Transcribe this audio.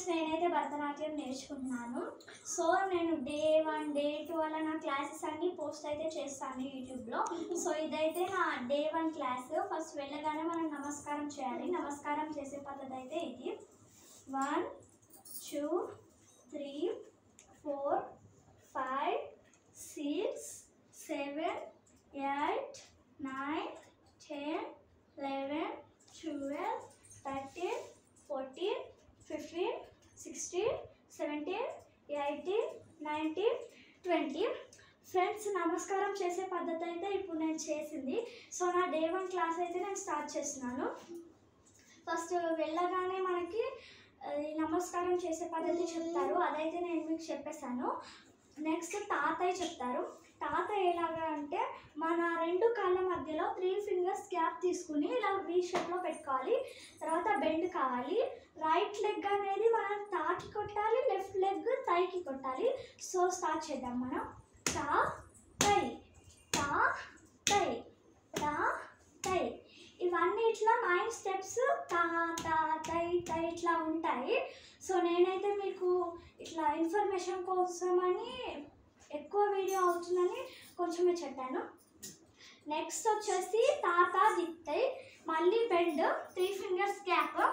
Friends, నేనైతే భరతనాట్యం నేర్చుకుంటున్నాను. So నేను డే 1 డే 2 అలా నా క్లాసెస్ అన్నీ పోస్ట్ అయితే చేస్తాను యూట్యూబ్లో. సో ఇదైతే నా డే 1 క్లాస్. ఫస్ట్ వెళ్ళగానే మనం నమస్కారం చేయాలి. నమస్కారం చేసే పద్ధతి అయితే ఇది. 1 2 3 4 5 6 7 8 9 10 11 12 13 14 15 16 17 18 19 20. ఫ్రెండ్స్, నమస్కారం చేసే పద్ధతి అయితే ఇప్పుడు నేను చేసింది. సో నా డే 1 క్లాస్ అయితే నేను స్టార్ట్ చేస్తున్నాను. ఫస్ట్ వెళ్ళగానే మనకి నమస్కారం చేసే పద్ధతి చెప్తారు, అదైతే నేను మీకు చెప్పేశాను. నెక్స్ట్ తాతయ్య చెప్తారు. తాతయ్య ఎలాగా అంటే మన 2 కాళ్ళ మధ్యలో 3 ఫింగర్స్ గ్యాప్ తీసుకుని ఇలా వీ షేప్లో పెట్టుకోవాలి. తర్వాత బెండ్ కావాలి. రైట్ లెగ్ అనేది మనం తాకి కొట్టాలి, లెఫ్ట్ లెగ్ తైకి కొట్టాలి. సో స్టార్ట్ చేద్దాం మనం. తా తై, తా తై, తా తై. ఇవన్నీ ఇట్లా 9 స్టెప్స్ తా తా తై తై ఇట్లా ఉంటాయి. సో నేనైతే మీకు ఇట్లా ఇన్ఫర్మేషన్ కోసమని ఎక్కువ వీడియో అవుతుందని కొంచెమే చెప్పాను. నెక్స్ట్ వచ్చేసి తాత దిత్తై, మళ్ళీ బెండ్, 3 ఫింగర్స్ గ్యాప్.